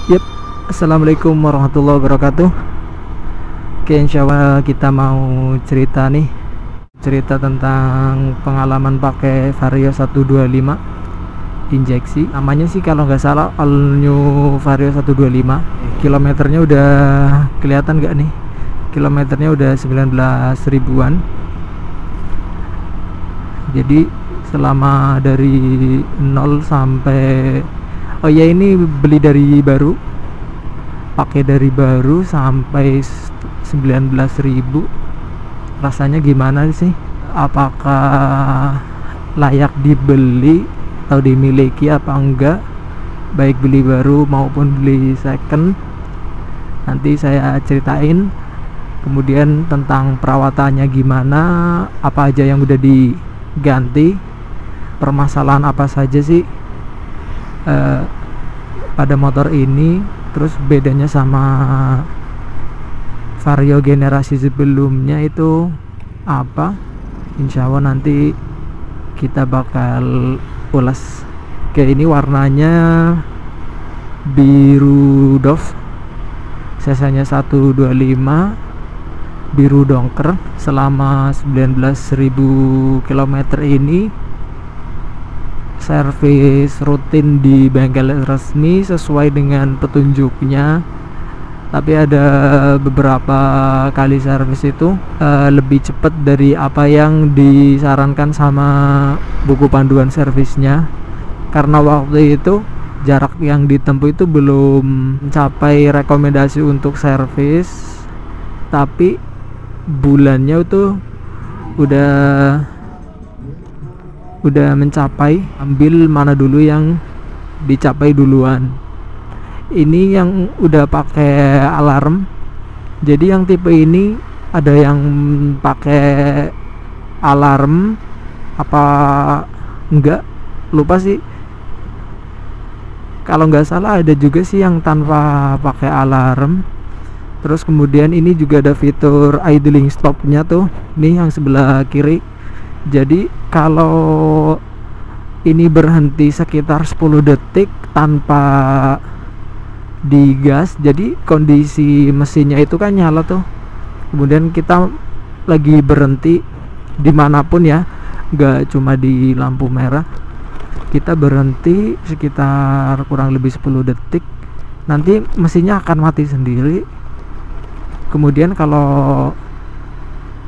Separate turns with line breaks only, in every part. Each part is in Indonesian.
Yep, assalamualaikum warahmatullahi wabarakatuh. Oke, insya Allah kita mau cerita nih, cerita tentang pengalaman pakai Vario 125 injeksi. Namanya sih kalau nggak salah All New Vario 125. Kilometernya udah kelihatan nggak nih? Kilometernya udah 19 ribuan. Jadi selama dari 0 sampai, oh ya, ini beli dari baru, pakai dari baru sampai 19.000. Rasanya gimana sih? Apakah layak dibeli atau dimiliki apa enggak, baik beli baru maupun beli second? Nanti saya ceritain. Kemudian tentang perawatannya gimana, apa aja yang udah diganti, permasalahan apa saja sih pada motor ini, terus bedanya sama Vario generasi sebelumnya itu apa. Insya Allah nanti kita bakal ulas. Oke, ini warnanya biru doff, cc-nya 125, biru dongker. Selama 19.000 km ini servis rutin di bengkel resmi sesuai dengan petunjuknya, tapi ada beberapa kali servis itu lebih cepat dari apa yang disarankan sama buku panduan servisnya, karena waktu itu jarak yang ditempuh itu belum mencapai rekomendasi untuk servis, tapi bulannya itu udah mencapai. Ambil mana dulu yang dicapai duluan. Ini yang udah pakai alarm. Jadi yang tipe ini ada yang pakai alarm apa enggak, lupa sih. Kalau nggak salah ada juga sih yang tanpa pakai alarm. Terus kemudian ini juga ada fitur idling stopnya tuh, nih yang sebelah kiri. Jadi kalau ini berhenti sekitar 10 detik tanpa digas, jadi kondisi mesinnya itu kan nyala tuh. Kemudian kita lagi berhenti dimanapun ya, nggak cuma di lampu merah, kita berhenti sekitar kurang lebih 10 detik, nanti mesinnya akan mati sendiri. Kemudian kalau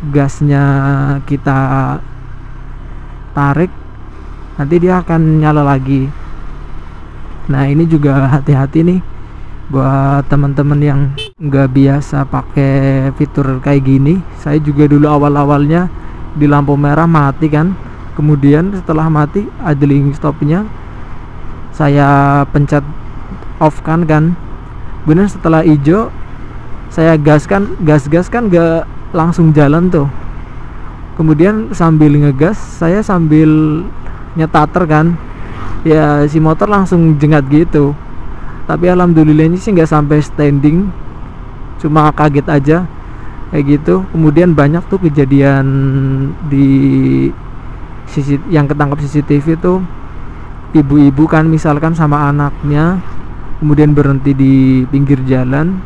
gasnya kita tarik, nanti dia akan nyala lagi. Nah, ini juga hati-hati nih buat teman-teman yang nggak biasa pakai fitur kayak gini. Saya juga dulu awal-awalnya di lampu merah mati kan, kemudian setelah mati idling stopnya saya pencet off kan, kemudian setelah hijau saya gas kan nggak langsung jalan tuh. Kemudian sambil ngegas saya sambil nyetater kan, ya si motor langsung jengat gitu. Tapi alhamdulillahnya sih nggak sampai standing, cuma kaget aja kayak gitu. Kemudian banyak tuh kejadian di yang ketangkap CCTV tuh, ibu-ibu kan misalkan sama anaknya, kemudian berhenti di pinggir jalan,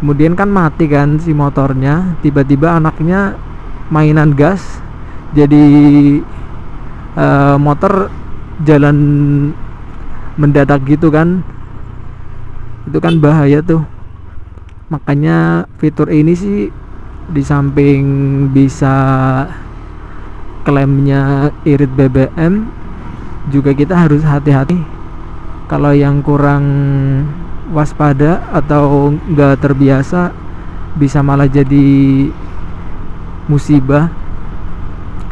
kemudian kan mati kan si motornya, tiba-tiba anaknya mainan gas, jadi motor jalan mendadak gitu kan. Itu kan bahaya tuh. Makanya fitur ini sih di samping bisa klaimnya irit BBM, juga kita harus hati-hati. Kalau yang kurang waspada atau nggak terbiasa, bisa malah jadi musibah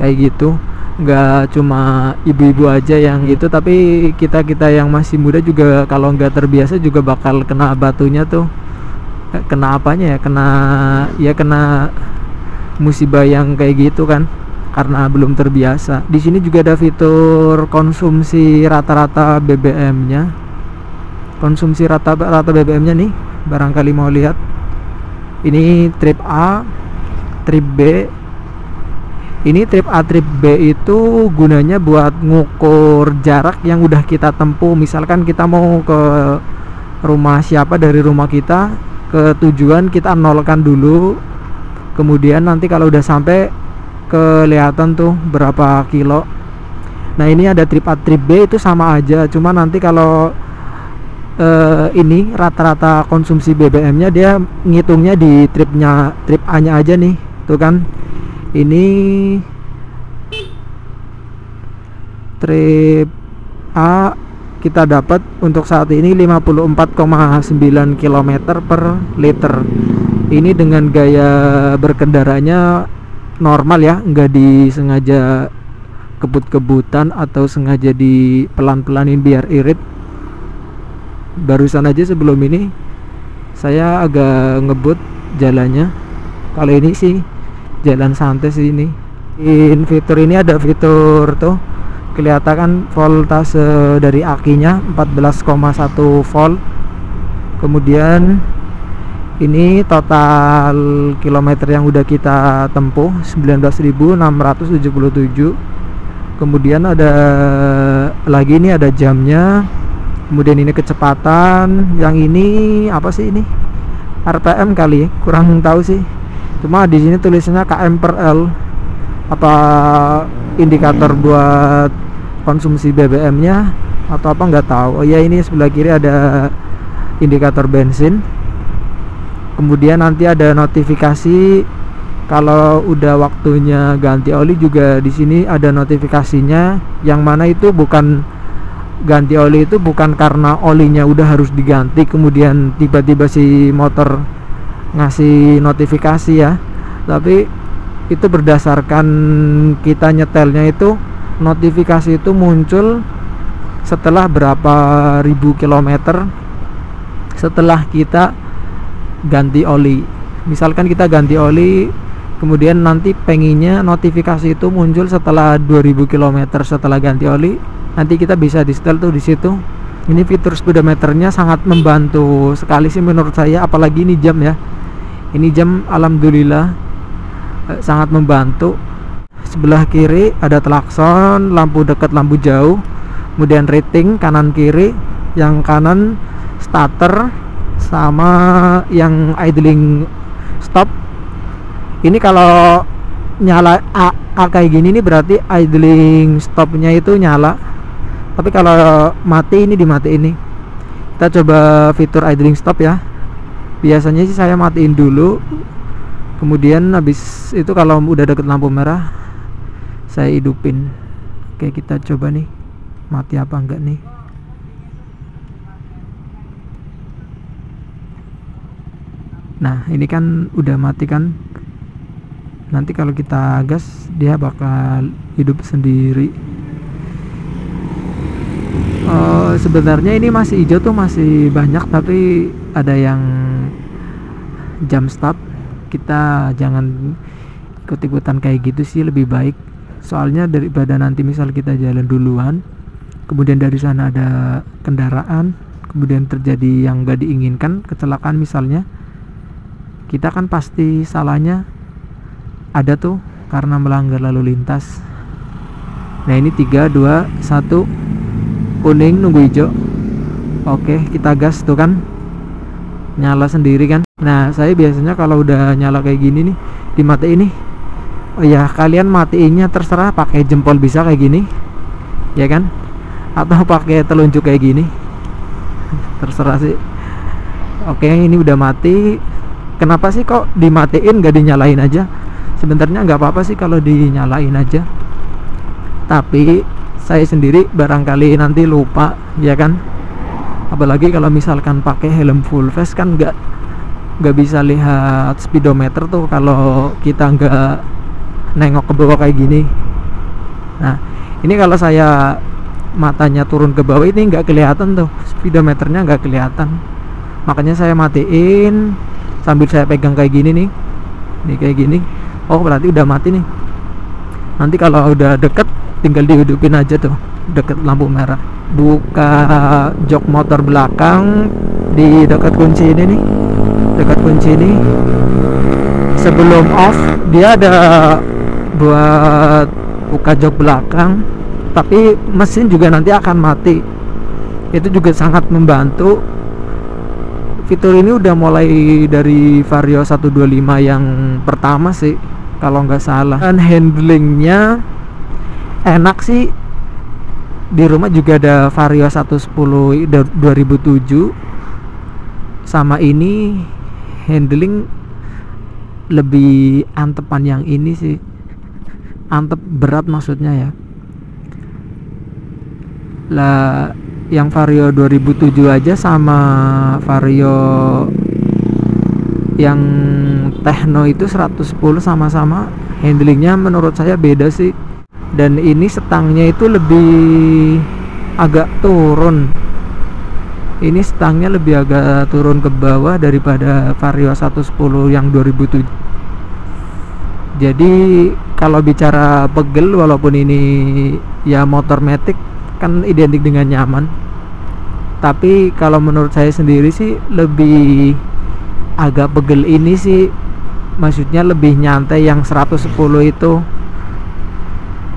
kayak gitu. Nggak cuma ibu-ibu aja yang gitu, tapi kita yang masih muda juga kalau nggak terbiasa juga bakal kena batunya tuh. Kena apanya ya, kena musibah yang kayak gitu kan, karena belum terbiasa. Di sini juga ada fitur konsumsi rata-rata BBM-nya. Konsumsi rata BBM-nya nih, barangkali mau lihat. Ini trip A, trip B. Ini trip A, trip B itu gunanya buat ngukur jarak yang udah kita tempuh. Misalkan kita mau ke rumah siapa dari rumah kita ke tujuan, kita nolkan dulu. Kemudian nanti kalau udah sampai kelihatan tuh berapa kilo. Nah ini ada trip A trip B itu sama aja, cuma nanti kalau ini rata-rata konsumsi BBM-nya dia ngitungnya di trip A nya aja nih, tuh kan. Ini trip A kita dapat untuk saat ini 54,9 km per liter. Ini dengan gaya berkendaranya normal ya, nggak disengaja kebut-kebutan atau sengaja di pelan-pelanin biar irit. Barusan aja sebelum ini saya agak ngebut jalannya. Kalau ini sih jalan santai sih ini. Fitur ini ada fitur tuh, kelihatan kan voltase dari akinya 14,1 volt. Kemudian ini total kilometer yang udah kita tempuh 19.677. Kemudian ada lagi, ini ada jamnya. Kemudian ini kecepatan. Yang ini apa sih ini? RPM kali ya, kurang tahu sih. Cuma di sini tulisannya km per L. Apa indikator buat konsumsi BBM-nya atau apa nggak tahu. Oh ya, ini sebelah kiri ada indikator bensin. Kemudian nanti ada notifikasi kalau udah waktunya ganti oli, juga di sini ada notifikasinya. Yang mana itu bukan ganti oli, itu bukan karena olinya udah harus diganti kemudian tiba-tiba si motor ngasih notifikasi ya, tapi itu berdasarkan kita nyetelnya. Itu notifikasi itu muncul setelah berapa ribu kilometer setelah kita ganti oli. Misalkan kita ganti oli, kemudian nanti pengennya notifikasi itu muncul setelah 2000 km setelah ganti oli, nanti kita bisa di setel tuh di situ. Ini fitur speedometernya sangat membantu sekali sih menurut saya, apalagi ini jam ya. Ini jam alhamdulillah sangat membantu. Sebelah kiri ada klakson, lampu dekat, lampu jauh, kemudian rating kanan kiri. Yang kanan starter sama yang idling stop. Ini kalau nyala A kayak gini nih berarti idling stopnya itu nyala, tapi kalau mati ini dimatiin nih. Kita coba fitur idling stop ya. Biasanya sih saya matiin dulu, kemudian habis itu kalau udah deket lampu merah saya hidupin. Oke, kita coba nih mati apa enggak nih. Nah ini kan udah mati kan. Nanti kalau kita gas dia bakal hidup sendiri. Sebenarnya ini masih hijau tuh, masih banyak, tapi ada yang jam stop. Kita jangan ikut-ikutan kayak gitu sih, lebih baik. Soalnya daripada nanti misal kita jalan duluan, kemudian dari sana ada kendaraan, kemudian terjadi yang gak diinginkan, kecelakaan misalnya, kita kan pasti salahnya ada tuh karena melanggar lalu lintas. Nah ini 3, 2, 1, kuning nunggu hijau. Oke, kita gas tuh kan nyala sendiri kan. Nah saya biasanya kalau udah nyala kayak gini nih dimatiin nih. Oh ya, kalian matiinnya terserah, pakai jempol bisa kayak gini ya kan, atau pakai telunjuk kayak gini, terserah sih. Oke, ini udah mati. Kenapa sih kok dimatiin gak dinyalain aja? Sebenarnya nggak apa-apa sih kalau dinyalain aja, tapi saya sendiri barangkali nanti lupa ya kan. Apalagi kalau misalkan pakai helm full face kan nggak bisa lihat speedometer tuh kalau kita nggak nengok ke bawah kayak gini. Nah ini kalau saya matanya turun ke bawah ini nggak kelihatan tuh speedometernya, nggak kelihatan. Makanya saya matiin sambil saya pegang kayak gini nih kayak gini. Oh berarti udah mati nih. Nanti kalau udah deket tinggal dihidupin aja tuh deket lampu merah. Buka jok motor belakang di dekat kunci ini nih, dekat kunci ini. Sebelum off dia ada buat buka jok belakang, tapi mesin juga nanti akan mati. Itu juga sangat membantu fitur ini udah mulai dari Vario 125 yang pertama sih kalau nggak salah. Dan handlingnya enak sih. Di rumah juga ada Vario 110 2007. Sama ini handling lebih antepan yang ini sih. Antep berat maksudnya ya. Lah yang Vario 2007 aja sama Vario yang Techno itu 110 sama-sama handlingnya menurut saya beda sih. Dan ini setangnya itu lebih agak turun. Ini setangnya lebih agak turun ke bawah daripada Vario 110 yang 2007. Jadi kalau bicara pegel, walaupun ini ya motor matic kan identik dengan nyaman, tapi kalau menurut saya sendiri sih lebih agak pegel ini sih, maksudnya lebih nyantai yang 110 itu.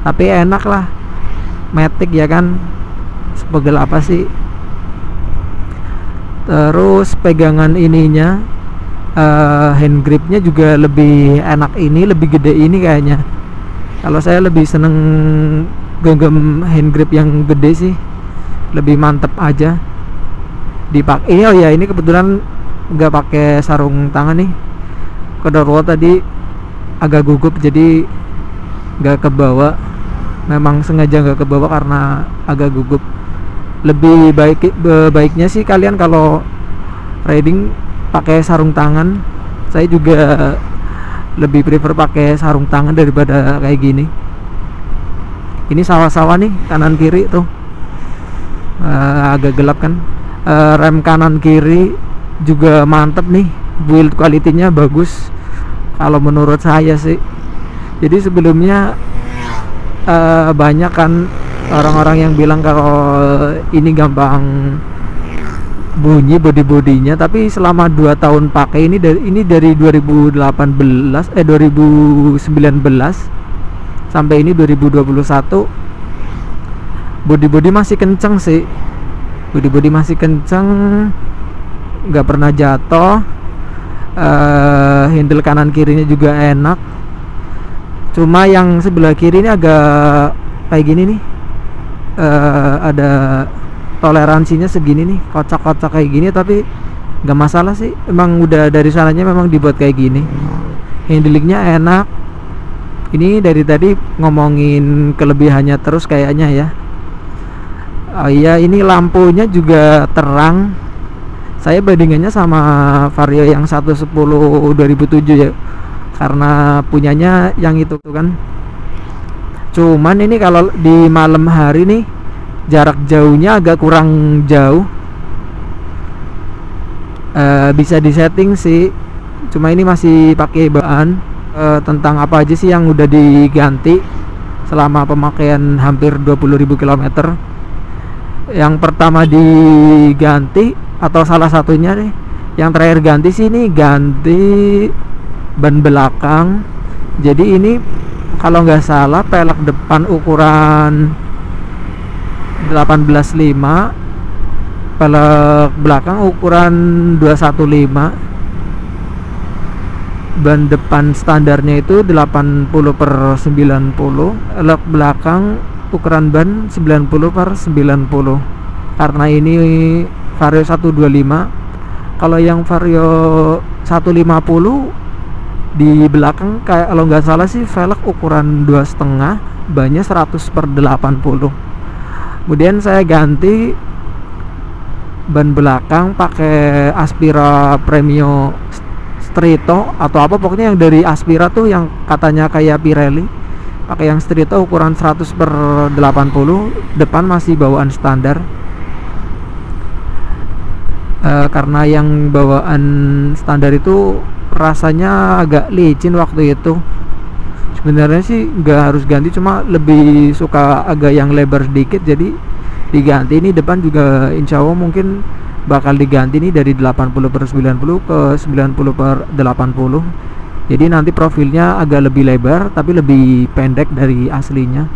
Tapi enak lah, matic ya kan, sepegel apa sih. Terus pegangan ininya, hand gripnya juga lebih enak, ini lebih gede ini kayaknya. Kalau saya lebih seneng genggam hand grip yang gede sih, lebih mantep aja dipakai. Ini oh ya, ini kebetulan nggak pakai sarung tangan nih. Kedua tadi agak gugup jadi nggak kebawa. Memang sengaja nggak kebawa karena agak gugup. Lebih baiknya sih kalian kalau riding pakai sarung tangan. Saya juga lebih prefer pakai sarung tangan daripada kayak gini. Ini sawah-sawah nih kanan kiri tuh, agak gelap kan. Rem kanan kiri juga mantep nih, build quality-nya bagus kalau menurut saya sih. Jadi sebelumnya banyak kan orang-orang yang bilang kalau ini gampang bunyi body-bodinya, tapi selama 2 tahun pakai ini dari 2019 sampai ini 2021, body masih kenceng sih. Body masih kenceng, nggak pernah jatuh. Handle kanan kirinya juga enak. Cuma yang sebelah kiri ini agak kayak gini nih, ada toleransinya segini nih, kocak-kocak kayak gini, tapi nggak masalah sih. Emang udah dari sananya memang dibuat kayak gini. Handlingnya enak. Ini dari tadi ngomongin kelebihannya terus kayaknya ya. Oh iya, ini lampunya juga terang. Saya bandingannya sama Vario yang 110 2007 ya, karena punyanya yang itu kan. Cuman ini kalau di malam hari nih, jarak jauhnya agak kurang jauh. Bisa disetting sih, cuma ini masih pakai bawaan. Tentang apa aja sih yang udah diganti selama pemakaian hampir 20.000 km. Yang pertama diganti atau salah satunya nih, yang terakhir ganti sih, ini ganti ban belakang. Jadi ini kalau nggak salah pelek depan ukuran 18.5, pelek belakang ukuran 215. Ban depan standarnya itu 80/90, pelek belakang ukuran ban 90/90. Karena ini Vario 125. Kalau yang Vario 150 di belakang kayak kalau nggak salah sih velg ukuran 2,5, bannya 100/80. Kemudian saya ganti ban belakang pakai Aspira Premio Strito atau apa, pokoknya yang dari Aspira tuh yang katanya kayak Pirelli. Pakai yang Strito ukuran 100/80, depan masih bawaan standar. Karena yang bawaan standar itu rasanya agak licin waktu itu. Sebenarnya sih nggak harus ganti, cuma lebih suka agak yang lebar sedikit, jadi diganti. Ini depan juga insya Allah mungkin bakal diganti nih dari 80/90 ke 90/80. Jadi nanti profilnya agak lebih lebar tapi lebih pendek dari aslinya.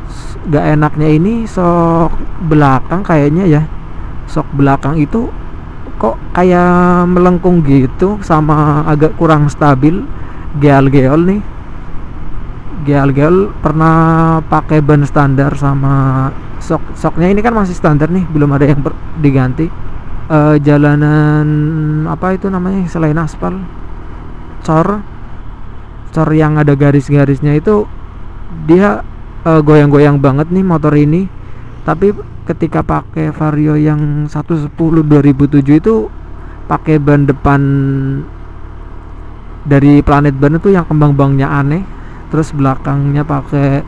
Gak enaknya ini sok belakang kayaknya ya, sok belakang itu kok kayak melengkung gitu sama agak kurang stabil. Geol nih, geol pernah pakai ban standar sama soknya ini kan masih standar nih, belum ada yang diganti. Jalanan apa itu namanya selain aspal, cor yang ada garis-garisnya itu dia goyang-goyang banget nih motor ini. Tapi ketika pakai Vario yang 110 2007 itu pakai ban depan dari Planet Ban itu yang kembang-bangnya aneh, terus belakangnya pakai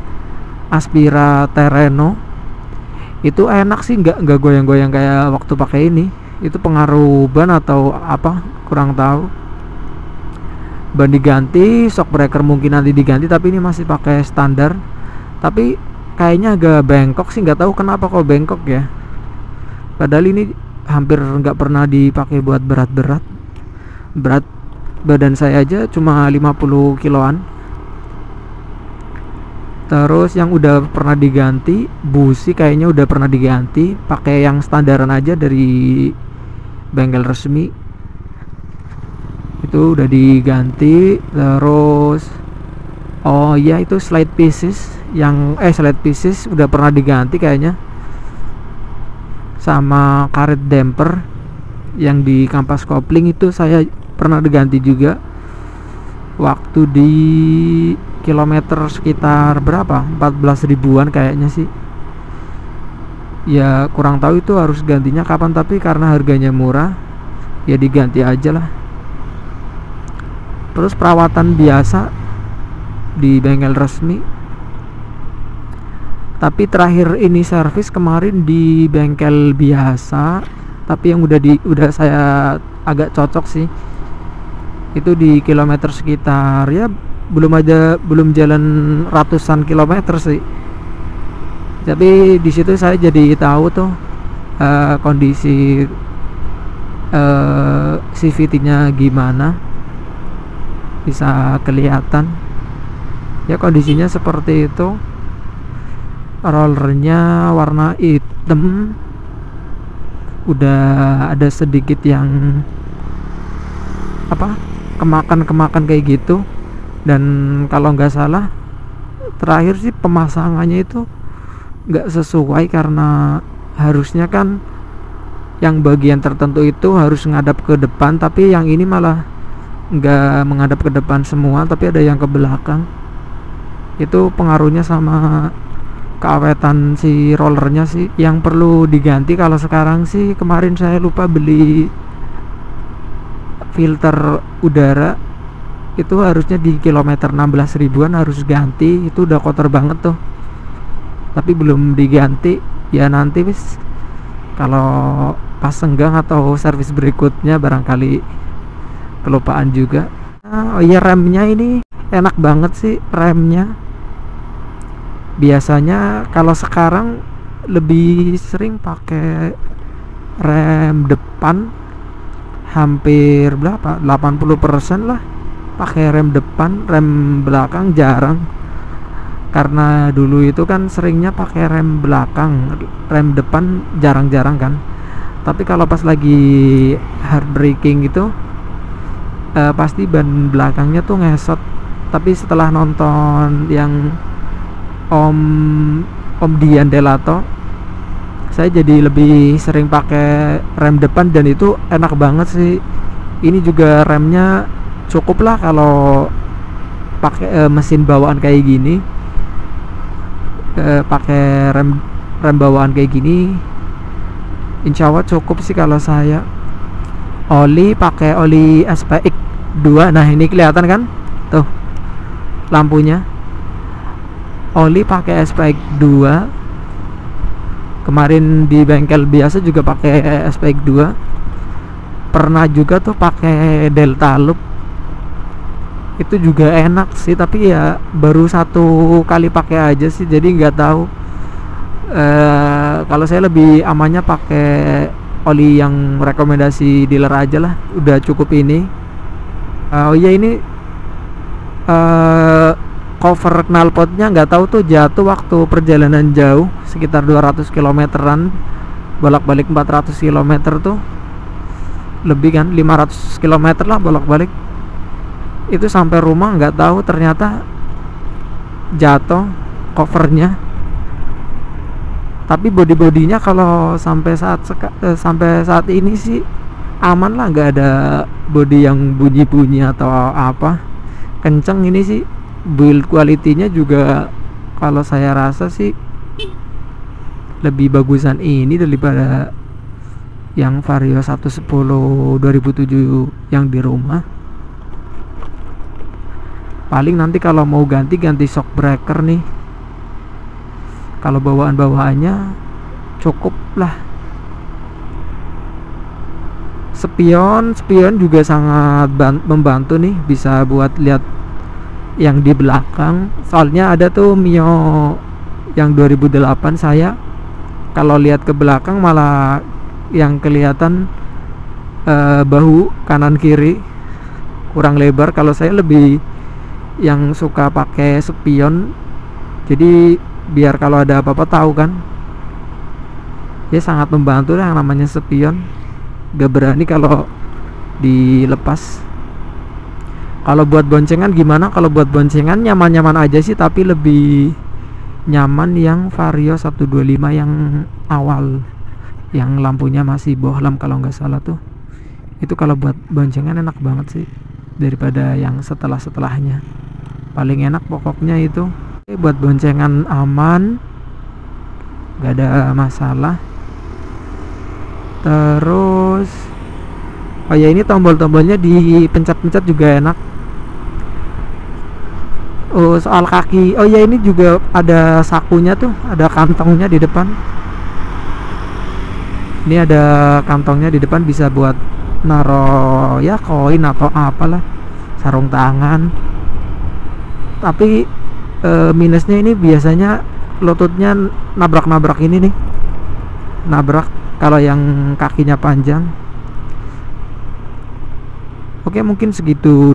Aspira Terreno, itu enak sih, nggak goyang-goyang kayak waktu pakai ini. Itu pengaruh ban atau apa kurang tahu. Ban diganti, shock breaker mungkin nanti diganti, tapi ini masih pakai standar. Tapi kayaknya agak bengkok sih, nggak tahu kenapa kok bengkok ya, padahal ini hampir nggak pernah dipakai buat berat badan saya aja cuma 50 kiloan. Terus yang udah pernah diganti, busi kayaknya udah pernah diganti, pakai yang standaran aja dari bengkel resmi itu udah diganti. Terus oh iya, itu slide pieces udah pernah diganti kayaknya, sama karet damper yang di kampas kopling itu saya pernah diganti juga waktu di kilometer sekitar berapa, 14 ribuan kayaknya sih ya, kurang tahu itu harus gantinya kapan, tapi karena harganya murah ya diganti aja lah. Terus perawatan biasa di bengkel resmi, tapi terakhir ini servis kemarin di bengkel biasa, tapi yang udah saya agak cocok sih, itu di kilometer sekitar ya belum jalan ratusan kilometer sih, tapi di situ saya jadi tahu tuh kondisi CVT-nya gimana, bisa kelihatan ya kondisinya seperti itu. Rollernya warna hitam, udah ada sedikit yang apa kemakan kayak gitu. Dan kalau nggak salah terakhir sih pemasangannya itu nggak sesuai, karena harusnya kan yang bagian tertentu itu harus ngadap ke depan, tapi yang ini malah nggak menghadap ke depan semua, tapi ada yang ke belakang. Itu pengaruhnya sama keawetan si rollernya sih yang perlu diganti. Kalau sekarang sih, kemarin saya lupa beli filter udara, itu harusnya di kilometer 16 ribuan harus ganti, itu udah kotor banget tuh, tapi belum diganti. Ya nanti wis kalau pas senggang atau servis berikutnya barangkali kelupaan juga. Oh iya, remnya ini enak banget sih remnya. Biasanya kalau sekarang lebih sering pakai rem depan, hampir berapa 80% lah pakai rem depan, rem belakang jarang. Karena dulu itu kan seringnya pakai rem belakang, rem depan jarang-jarang kan. Tapi kalau pas lagi hard braking gitu pasti ban belakangnya tuh ngesot. Tapi setelah nonton yang Om Dian Delato, saya jadi lebih sering pakai rem depan dan itu enak banget sih. Ini juga remnya cukup lah kalau pakai mesin bawaan kayak gini. Pakai rem bawaan kayak gini insya Allah cukup sih kalau saya. Oli pakai oli SPX 2. Nah ini kelihatan kan tuh lampunya, oli pakai SPX 2. Kemarin di bengkel biasa juga pakai SPX 2. Pernah juga tuh pakai Delta Loop, itu juga enak sih, tapi ya baru satu kali pakai aja sih, jadi nggak tahu. Kalau saya lebih amannya pakai oli yang rekomendasi dealer aja lah, udah cukup ini. Oh iya, ini cover knalpotnya nggak tahu tuh jatuh waktu perjalanan jauh sekitar 200 kilometeran, bolak-balik 400 kilometer tuh lebih kan, 500 km lah bolak-balik. Itu sampai rumah nggak tahu ternyata jatuh covernya. Tapi body-bodinya kalau sampai saat ini sih aman lah, nggak ada body yang bunyi-bunyi atau apa, kenceng. Ini sih build quality-nya juga kalau saya rasa sih lebih bagusan ini daripada yang Vario 110 2007 yang di rumah. Paling nanti kalau mau ganti shock breaker nih. Kalau bawaan-bawaannya cukup lah. Spion juga sangat membantu nih, bisa buat lihat yang di belakang. Soalnya ada tuh Mio yang 2008 saya kalau lihat ke belakang malah yang kelihatan bahu kanan kiri kurang lebar. Kalau saya lebih yang suka pakai spion, jadi biar kalau ada apa-apa tahu kan. Ya sangat membantu lah yang namanya spion. Gak berani kalau dilepas. Kalau buat boncengan gimana? Kalau buat boncengan nyaman-nyaman aja sih, tapi lebih nyaman yang Vario 125 yang awal, yang lampunya masih bohlam kalau nggak salah tuh. Itu kalau buat boncengan enak banget sih daripada yang setelahnya. Paling enak pokoknya itu. Buat boncengan aman, nggak ada masalah. Terus oh ya, ini tombol-tombolnya dipencet-pencet juga enak. Oh, soal kaki, oh ya ini juga ada sakunya tuh, ada kantongnya di depan. Ini ada kantongnya di depan, bisa buat naro ya koin atau apalah, sarung tangan. Tapi minusnya ini biasanya lututnya nabrak ini nih, nabrak kalau yang kakinya panjang. Oke, mungkin segitu